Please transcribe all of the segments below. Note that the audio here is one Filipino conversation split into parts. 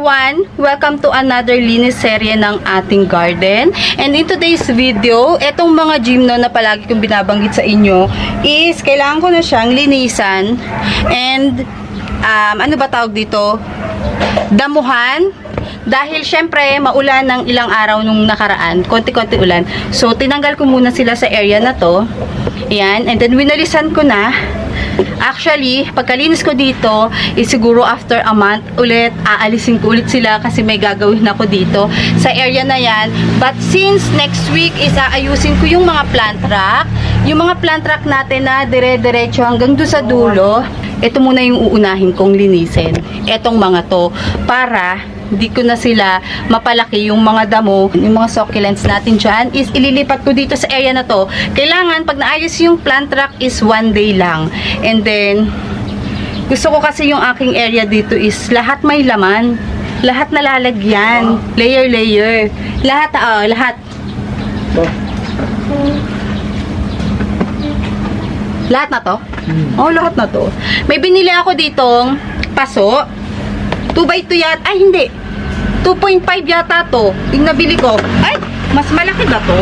everyone! Welcome to another linis serye ng ating garden. And in today's video, etong mga gymno na palagi kong binabanggit sa inyo is kailangan ko na siyang linisan and ano ba tawag dito? Damuhan. Dahil syempre maulan ng ilang araw nung nakaraan, konti-konti ulan. So tinanggal ko muna sila sa area na to. Ayan, and then winalisan ko na. Actually, pagkalinis ko dito, is siguro after a month ulit, aalisin ko ulit sila kasi may gagawin ako dito sa area na yan. But since next week is aayusin ko yung mga plant rack, yung mga plant rack natin na dire-diretso hanggang doon sa dulo, ito muna yung uunahin kong linisin. Etong mga to, para hindi ko na sila mapalaki yung mga damo, yung mga succulents natin dyan, is ililipat ko dito sa area na to. Kailangan, pag naayos yung plant rack is 1 day lang. And then, gusto ko kasi yung aking area dito is lahat may laman. Lahat nalalagyan. Layer. Lahat, lahat. Lahat na to? Lahat na to. May binili ako ditong paso. 2x2 yata. Ay, hindi. 2.5 yata to. Yung nabili ko. Ay, mas malaki ba to?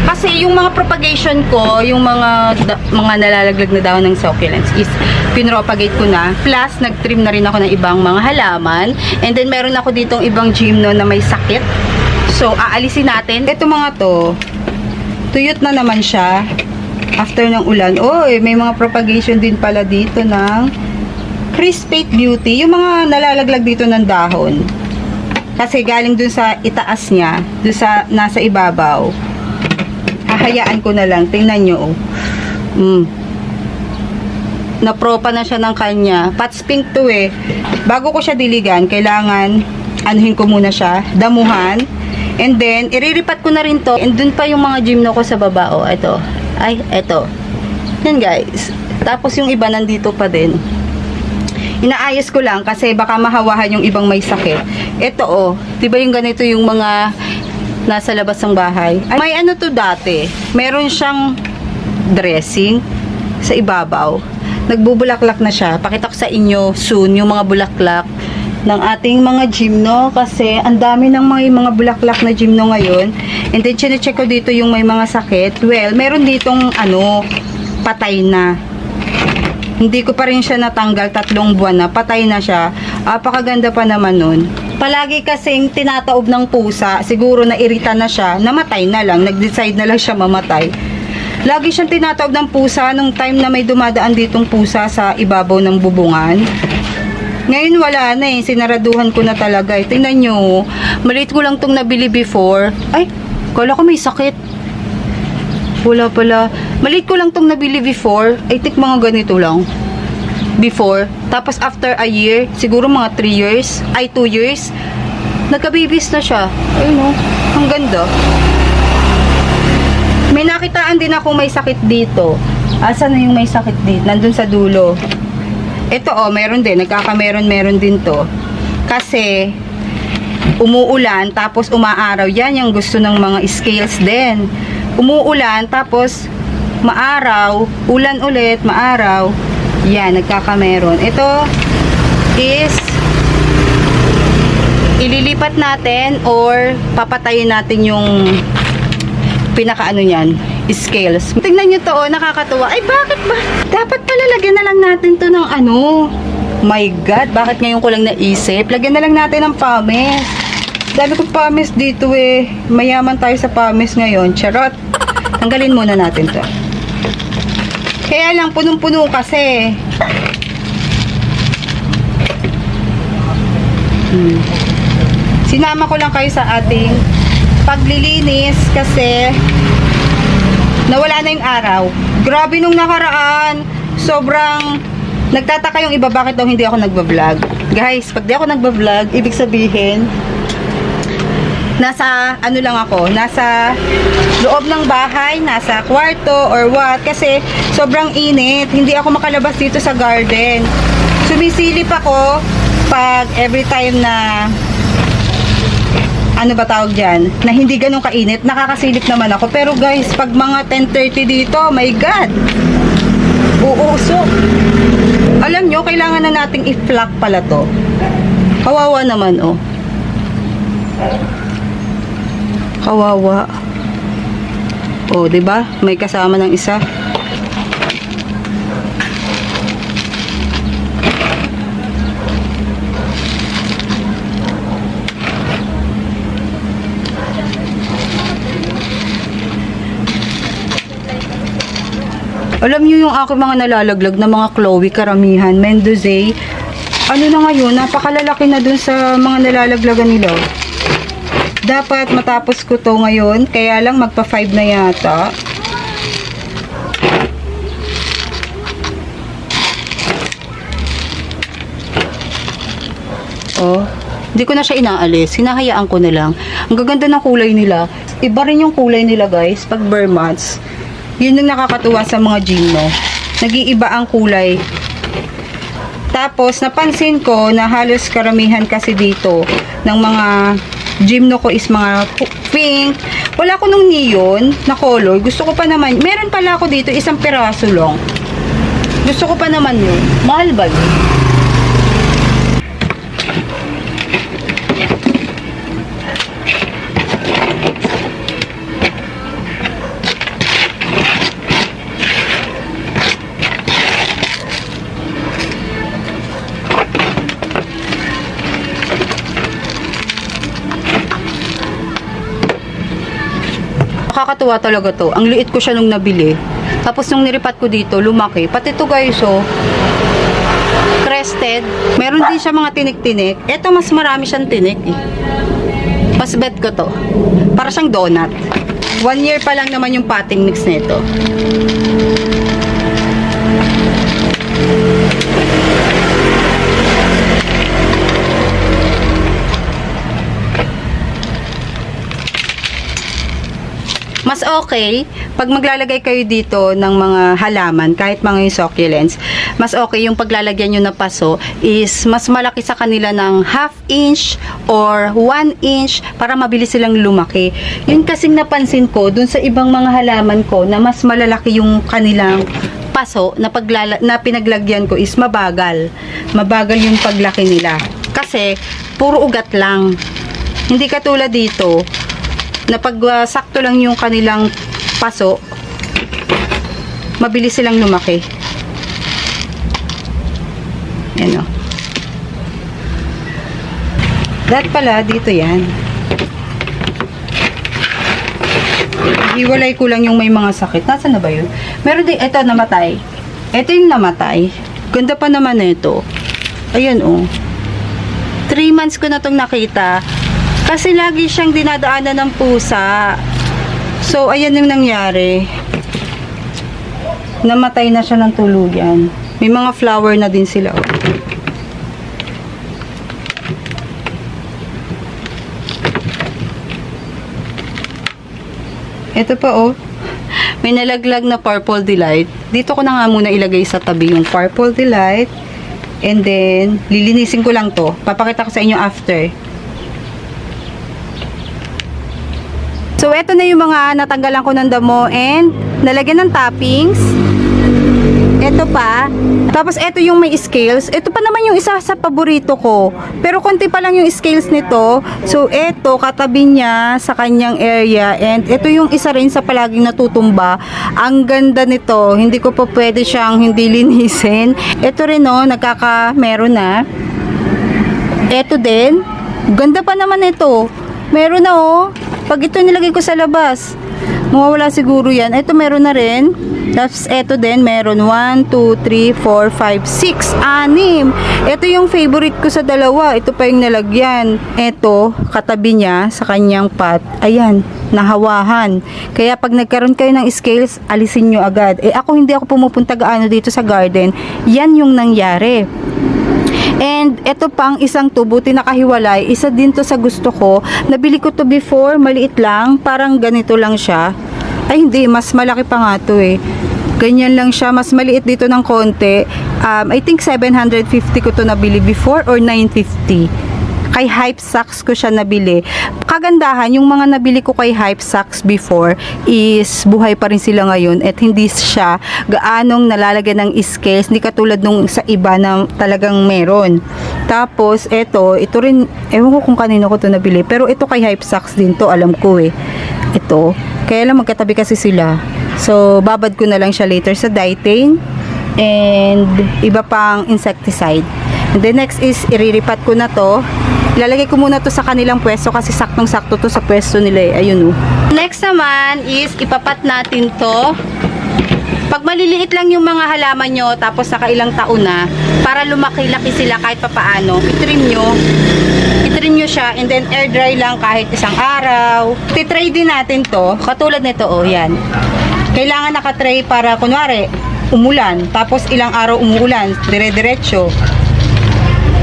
Kasi yung mga propagation ko, yung mga nalalaglag na daw ng succulents is pinropagate ko na. Plus, nag-trim na rin ako ng ibang mga halaman. And then, meron ako ditong ibang gymno na may sakit. So, aalisin natin. Ito mga to, tuyot na naman siya. After ng ulan. May mga propagation din pala dito ng Crispate Beauty. Yung mga nalalaglag dito ng dahon. Kasi galing dun sa itaas niya, dun sa nasa ibabaw. Hahayaan ko na lang. Tingnan nyo. Napropa na siya ng kanya. Pots pink to eh. Bago ko siya diligan, kailangan anuhin ko muna siya. Damuhan. And then, iriripat ko na rin to. And dun pa yung mga gymno ko sa baba. Ito. Ay, ito. Yan guys. Tapos yung iba nandito pa din. Inaayos ko lang kasi baka mahawahan yung ibang may sakit. Ito diba yung ganito yung mga nasa labas ng bahay? Ay, may ano to dati. Meron siyang dressing sa ibabaw. Nagbubulaklak na siya. Pakita ko sa inyo soon yung mga bulaklak ng ating mga gymno kasi ang dami ng mga bulaklak na gymno ngayon. And then chine-check ko dito yung may mga sakit. Well, meron ditong patay na. Hindi ko pa rin siya natanggal, 3 buwan na, patay na siya. Apakaganda pa naman nun. Palagi kasing tinataob ng pusa, siguro nairita na siya, namatay na lang, nag-decide na lang siya mamatay. Lagi siyang tinataob ng pusa nung time na may dumadaan ditong pusa sa ibabaw ng bubungan. Ngayon wala na sinaraduhan ko na talaga. Tingnan nyo, maliit ko lang tong nabili before. Ay, kala ko may sakit. Wala pala. Maliit ko lang tong nabili before. I think mga ganito lang. Before. Tapos after a year, siguro mga 3 years, ay 2 years, nagka-babies na siya. Ayun ang ganda. May nakitaan din ako may sakit dito. Asan na yung may sakit dito? Nandun sa dulo. Ito meron din. Meron din to. Kasi, umuulan, tapos umaaraw. Yan yung gusto ng mga scales din. Umuulan, tapos maaraw, ulan ulit, maaraw. Yan, nagkakameron. Ito is ililipat natin or papatayin natin yung pinakaano niyan, scales. Tingnan nyo to, nakakatuwa. Ay, bakit ba? Dapat pala lagyan na lang natin to ng My God, bakit ngayon ko lang naisip? Lagyan na lang natin ng pamis. Dami kong pamis dito Mayaman tayo sa pamis ngayon. Charot. Tanggalin muna natin to. Kaya lang, punong-puno kasi. Sinama ko lang kayo sa ating paglilinis kasi nawala na yung araw. Grabe nung nakaraan. Sobrang nagtataka yung iba bakit daw hindi ako nagbablog. Guys, pag di ako nagbablog, ibig sabihin nasa lang ako, nasa loob ng bahay, nasa kwarto or what, kasi sobrang init, hindi ako makalabas dito sa garden. Sumisilip ako pag every time na ano ba tawag dyan, na hindi ganun kainit, nakakasilip naman ako. Pero guys, pag mga 10:30 dito, my God, uusok. Alam nyo, kailangan na nating i-flock pala to. Kawawa naman, oh. Kawawa. Oh, 'di ba? May kasama ng isa. Alam niyo yung aking mga nalalaglag na mga Chloe karamihan, Mendoza. Ano na ngayon, napakalalaki na dun sa mga nalalaglagan nila. Dapat matapos ko to ngayon, kaya lang magpa 5 na yata. Oh, hindi ko na siya inaalis, hinahayaan ko na lang. Ang gaganda ng kulay nila. Iba rin yung kulay nila, guys, pag bare months. Yun yung nakakatuwa sa mga gymno. Nag-iiba ang kulay. Tapos, napansin ko na halos karamihan kasi dito ng mga gymno ko is mga pink. Wala ko nung neon na color. Gusto ko pa naman. Meron pala ako dito, isang piraso lang. Gusto ko pa naman yun. Mahal ba yun? Nakakatuwa talaga to. Ang liit ko siya nung nabili. Tapos nung niripat ko dito, lumaki. Pati to guys, oh. Crested. Meron din siya mga tinik-tinik. Ito mas marami siyang tinik eh. Mas bet ko to. Para siyang donut. 1 year pa lang naman yung potting mix nito. Mas okay, pag maglalagay kayo dito ng mga halaman, kahit mga yung succulents, mas okay yung paglalagyan nyo na paso is mas malaki sa kanila ng 1/2 inch or 1 inch para mabilis silang lumaki. Yun kasing napansin ko dun sa ibang mga halaman ko na mas malalaki yung kanilang paso na, na pinaglagyan ko is mabagal. Mabagal yung paglaki nila. Kasi, puro ugat lang. Hindi katulad dito, na pag sakto lang yung kanilang paso, mabilis silang lumaki. Yan o. Lahat pala, dito yan. Hiwalay ko lang yung may mga sakit. Nasaan na ba yun? Meron din, eto namatay. Eto yung namatay. Ganda pa naman ito. Ayan o. 3 months ko na itong nakita. Kasi lagi siyang dinadaanan ng pusa. So, ayan yung nangyari. Namatay na siya ng tuluyan. May mga flower na din sila. Oh. Ito pa oh. May nalaglag na Purple Delight. Dito ko na nga muna ilagay sa tabi yung Purple Delight. And then, lilinisin ko lang to. Papakita ko sa inyo after. So, eto na yung mga natanggalan ko ng damo and nalagyan ng toppings. Eto pa. Tapos, eto yung may scales. Eto pa naman yung isa sa paborito ko. Pero, konti pa lang yung scales nito. So, eto, katabi niya sa kanyang area. And, eto yung isa rin sa palaging natutumba. Ang ganda nito. Hindi ko pa pwede siyang hindi linisin. Eto rin, no, meron na. Eto din. Ganda pa naman ito. Meron na, oh. Pag ito nilagay ko sa labas, mawawala siguro yan. Ito meron na rin. Tapos ito din meron. 1, 2, 3, 4, 5, 6, 6. Ito yung favorite ko sa dalawa. Ito pa yung nalagyan. Ito, katabi niya sa kanyang pot. Ayan, nahawahan. Kaya pag nagkaroon kayo ng scales, alisin nyo agad. Ako hindi ako pumupunta gaano dito sa garden. Yan yung nangyari. And ito pang isang tubo, nakahiwalay. Isa din to sa gusto ko. Nabili ko to before, maliit lang. Parang ganito lang siya. Ay hindi, mas malaki pa nga to eh. Ganyan lang siya, mas maliit dito ng konti. I think 750 ko to nabili before or 950. Kay Hypesax ko siya nabili. Kagandahan, yung mga nabili ko kay Hypesax before is buhay pa rin sila ngayon at hindi siya gaanong nalalagyan ng scales. Hindi katulad nung sa iba na talagang meron. Tapos, ito rin, ewan ko kung kanino ko to nabili. Pero ito kay Hypesax din to, alam ko eh. Ito. Kaya lang magkatabi kasi sila. So, babad ko na lang siya later sa Ditane and iba pang insecticide. And the next is, iriripat ko na to. Ilalagay ko muna to sa kanilang pwesto kasi saktong-sakto to sa pwesto nila eh. Ayun oh. Next naman is, ipapat natin to. Pag maliliit lang yung mga halaman nyo, tapos nakailang taon na, para lumaki-laki sila kahit papaano, itrim nyo siya, and then air dry lang kahit isang araw. Titray din natin to, katulad nito, oh, yan. Kailangan nakatray para, kunwari, umulan, tapos ilang araw umuulan, dire-diretso.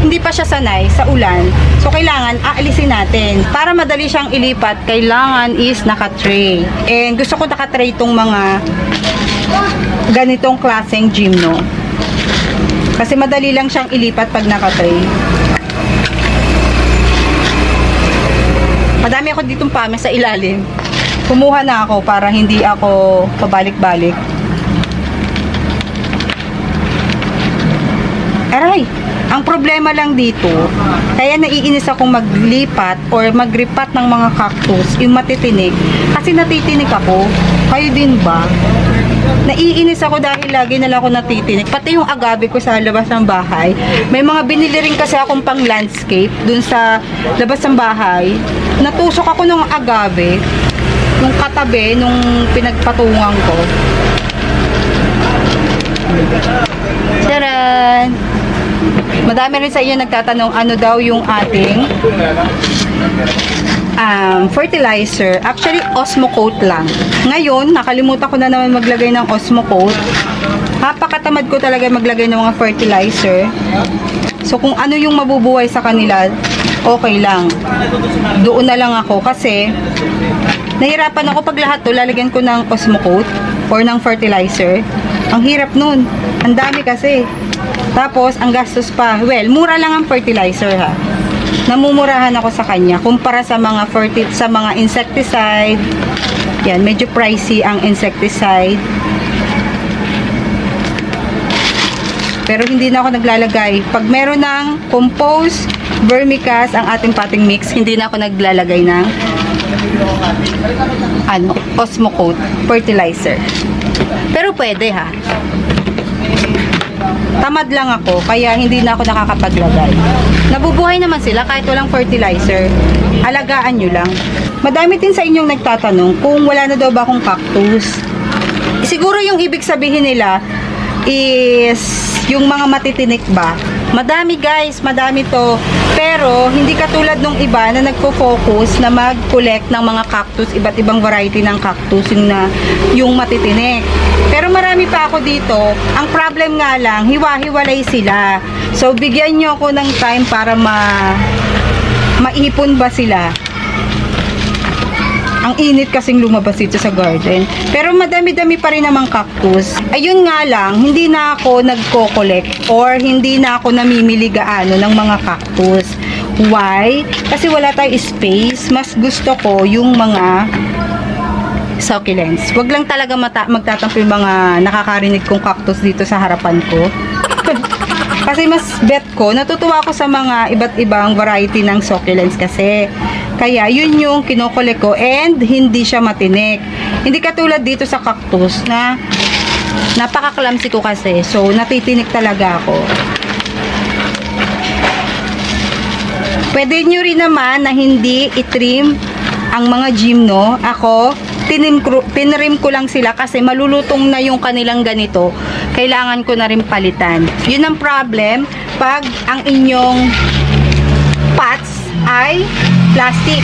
Hindi pa siya sanay sa ulan, so kailangan aalisin natin. Para madali siyang ilipat, kailangan is nakatray. And gusto ko nakatray itong mga ganitong klaseng gymno. Kasi madali lang siyang ilipat pag nakatray. Madami ako ditong pame sa ilalim. Kumuha na ako para hindi ako pabalik-balik. Aray! Ang problema lang dito, kaya naiinis akong maglipat or magripat ng mga cactus, yung matitinik. Kasi natitinik ako. Kayo din ba? Naiinis ako dahil lagi na lang ako natitinik. Pati yung agave ko sa labas ng bahay. May mga binili rin kasi akong pang landscape dun sa labas ng bahay. Natusok ako ng agave nung katabi, nung pinagpatungan ko. Taran! Madami rin sa iyo nagtatanong ano daw yung ating fertilizer. Actually, Osmocote lang. Ngayon, nakalimutan ko na naman maglagay ng Osmocote. Napakatamad ko talaga maglagay ng mga fertilizer. So, kung ano yung mabubuhay sa kanila, okay lang. Doon na lang ako kasi nahirapan ako pag lahat to lalagyan ko ng Osmocote or ng fertilizer. Ang hirap nun. Ang dami kasi. Tapos, ang gastos pa. Well, mura lang ang fertilizer ha. Namumurahan ako sa kanya kumpara sa mga insecticide. Yan, medyo pricey ang insecticide. Pero hindi na ako naglalagay. Pag meron ng compost, vermicast, ang ating potting mix, hindi na ako naglalagay ng Osmocote fertilizer. Pero pwede ha. Tamad lang ako, kaya hindi na ako nakakapaglagay. Nabubuhay naman sila kahit walang fertilizer. Alagaan nyo lang. Madami din sa inyong nagtatanong kung wala na daw ba akong cactus. Siguro yung ibig sabihin nila is yung mga matitinik ba. Madami guys, madami to. Pero hindi katulad nung iba na nagpo-focus na mag-collect ng mga cactus, iba't ibang variety ng cactus yung matitinik. Pero marami pa ako dito. Ang problem nga lang, hiwa-hiwalay sila. So bigyan nyo ako ng time para maipon ba sila. Ang init kasing lumabas dito sa garden. Pero madami-dami pa rin namang cactus. Ayun nga lang, hindi na ako nagko-collect or hindi na ako namimili gaano ng mga cactus. Why? Kasi wala tayong space. Mas gusto ko yung mga succulents. Wag lang talaga magtatampo yung mga nakakarinig kong cactus dito sa harapan ko. Kasi mas bet ko, natutuwa ako sa mga iba't ibang variety ng succulents kasi. Kaya yun yung kinokolek ko and hindi siya matinik. Hindi katulad dito sa cactus na napaka-clumsy ko kasi. So natitinik talaga ako. Pwede nyo rin naman na hindi itrim ang mga gymno. Ako, tinrim ko lang sila kasi malulutong na yung kanilang ganito. Kailangan ko na rin palitan. Yun ang problem pag ang inyong pots ay plastic.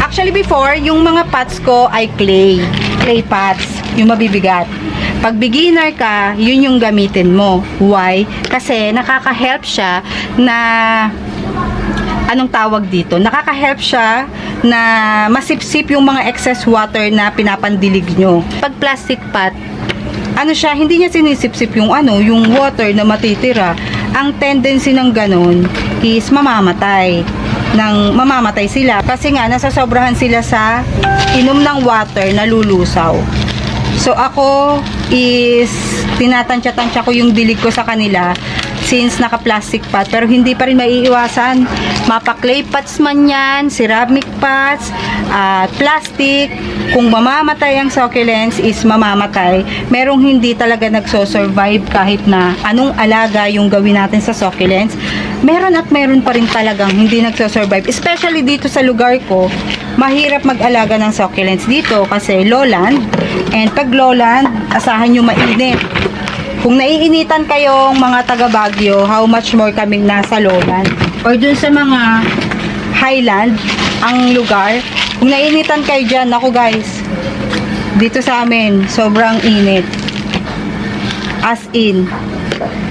Actually before, yung mga pots ko ay clay pots, yung mabibigat. Pag beginner ka, yun yung gamitin mo. Why? Kasi nakaka-help siya na anong tawag dito? Nakaka-help siya na masipsip yung mga excess water na pinapandilig nyo. Pag plastic pot, ano siya, hindi niya sinisipsip yung yung water na matitira. ang tendency ng ganun is mamamatay sila kasi nga nasasobrahan sila sa inom ng water na lulusaw. So ako is tinatansya-tansya ko yung dilig ko sa kanila since naka-plastic pot, pero hindi pa rin maiiwasan. Mapa-clay pots man yan, ceramic pots, plastic. Kung mamamatay ang succulents is mamamatay. Merong hindi talaga nagso-survive kahit na anong alaga yung gawin natin sa succulents. Meron at meron pa rin talagang hindi nagso-survive. Especially dito sa lugar ko, mahirap mag-alaga ng succulents dito kasi lowland. And pag lowland, asahan nyo mainit. Kung naiinitan kayong mga taga Baguio, how much more kaming nasa lowland or dun sa mga highland ang lugar. Kung naiinitan kayo dyan, naku guys, dito sa amin sobrang init, as in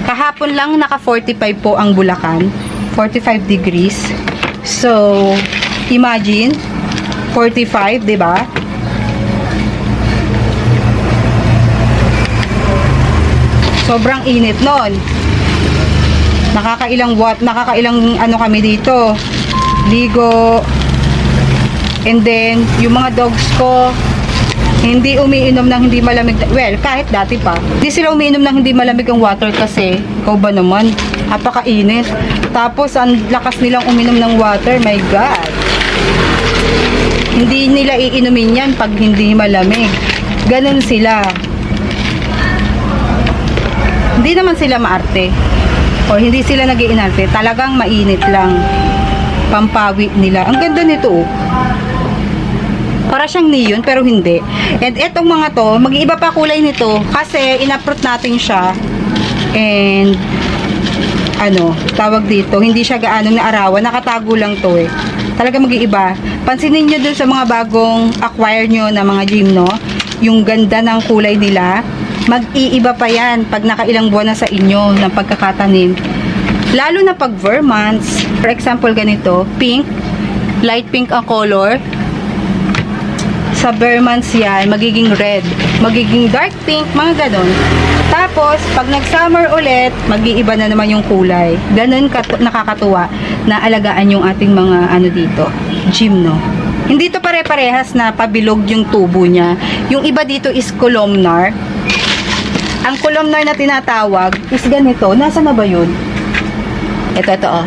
kahapon lang naka 45 po ang Bulacan, 45 degrees. So imagine 45, 'di ba? Sobrang init noon. Nakakailang ano kami dito. Ligo. And then, yung mga dogs ko, hindi umiinom ng hindi malamig. Well, kahit dati pa. Hindi sila umiinom ng hindi malamig ang water kasi, ikaw ba naman? Napakainit. Tapos, ang lakas nilang uminom ng water. My God. Hindi nila iinumin yan pag hindi malamig. Ganun sila. Hindi naman sila maarte o hindi sila nag-iinarte, talagang mainit lang pampawi nila. Ang ganda nito, oh. Para siyang neon pero hindi. And etong mga to, mag-iiba pa kulay nito kasi in-uproot natin siya. And ano, tawag dito, hindi siya gaano na arawan, nakatago lang to eh. Talaga mag-iiba. Pansinin nyo dun sa mga bagong acquire nyo na mga gymno, yung ganda ng kulay nila. Mag-iiba pa yan pag nakailang buwan na sa inyo ng pagkakatanim. Lalo na pag Vermonts. For example, ganito, pink, light pink ang color. Sa Vermonts yan, magiging red, magiging dark pink, mga ganon. Tapos, pag nag-summer ulit, mag-iiba na naman yung kulay. Ganon nakakatuwa na alagaan yung ating mga ano dito, gymno. Hindi to pare-parehas na pabilog yung tubo niya. Yung iba dito is columnar. Ang columnar na tinatawag is ganito. Nasaan na ba yun? Ito, oh.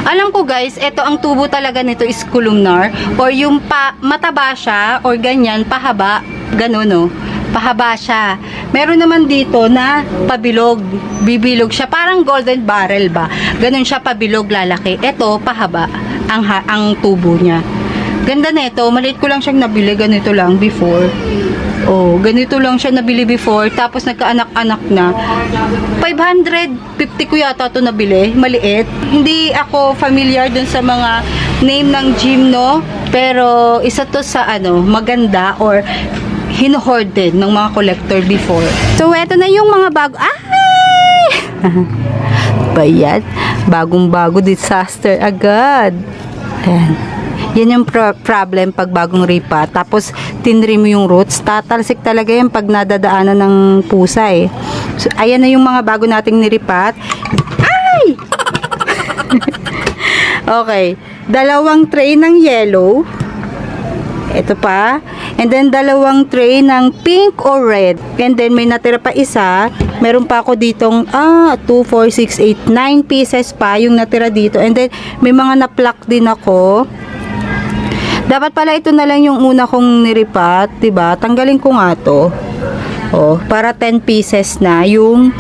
Alam ko guys, ito ang tubo talaga nito is columnar or yung mataba siya or ganyan, pahaba. Ganun, no? Pahaba siya. Meron naman dito na pabilog. Bibilog siya. Parang golden barrel ba? Ganun siya pabilog, lalaki. Ito, pahaba. Ang tubo niya. Ganda nito. Maliit ko lang siyang nabili. Ganito lang before. Oh, ganito lang siya nabili before. Tapos nagkaanak-anak na. 550 ko yata ito nabili. Maliit. Hindi ako familiar dun sa mga name ng gymno. Pero isa to sa ano, maganda or hino-hoarded ng mga collector before. So, eto na yung mga bago. Ay! Bayad. Bagong-bago disaster agad. Ayan. Yan yung problem pag bagong ripa. Tapos, tinrim mo yung roots. Tatalsik talaga yan pag nadadaanan ng pusa eh. So, ayan na yung mga bago nating niripat. Ay! Okay. 2 tray ng yellow. Ito pa. And then, 2 tray ng pink or red. And then, may natira pa isa. Meron pa ako ditong, 2, 4, 6, 8, 9 pieces pa yung natira dito. And then, may mga na-pluck din ako. Dapat pala ito na lang yung una kong niripat, 'di ba? Tanggalin ko nga 'to. Oh, para 10 pieces na yung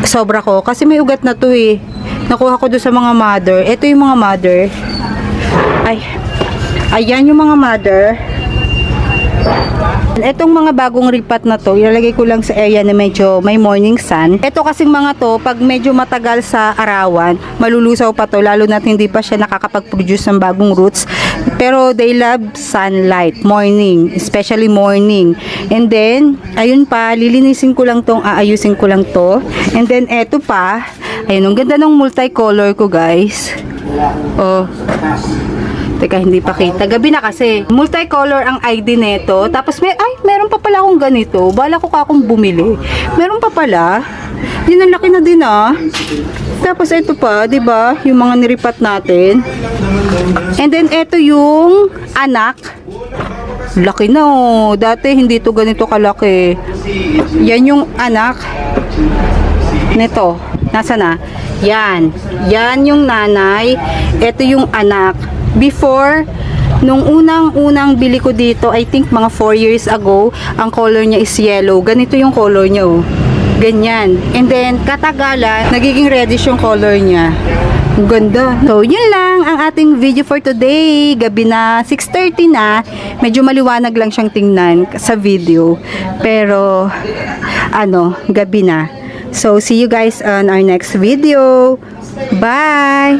sobra ko kasi may ugat na 'to eh. Nakuha ko doon sa mga mother. Ito yung mga mother. Ay. Ayan yung mga mother. Etong mga bagong ripat na to, ilalagay ko lang sa area na medyo may morning sun. Ito kasing mga to, pag medyo matagal sa arawan, malulusaw pa to, lalo na hindi pa siya nakakapag-produce ng bagong roots. Pero they love sunlight, morning, especially morning. And then, ayun pa, lilinisin ko lang tong, aayusin ko lang to. And then, eto pa, ayun, ang ganda ng multicolor ko guys. Oh. Teka, hindi pa kita. Gabi na kasi. Multicolor ang ID neto. Tapos, meron pa pala akong ganito. Bala ko akong bumili. Meron pa pala. Yun, ang laki na din ah. Tapos ito pa, 'di ba? Yung mga niripat natin. And then ito yung anak. Laki na oh. Dati hindi to ganito kalaki. Yan yung anak nito. Nasa na? Yan. Yan yung nanay. Ito yung anak. Before, nung unang bili ko dito, I think mga 4 years ago, ang color niya is yellow. Ganito yung color niya oh. Ganyan. And then, katagalan, nagiging reddish yung color niya. Ang ganda. So, yun lang ang ating video for today. Gabi na, 6:30 na. Medyo maliwanag lang siyang tingnan sa video. Pero, gabi na. So, see you guys on our next video. Bye!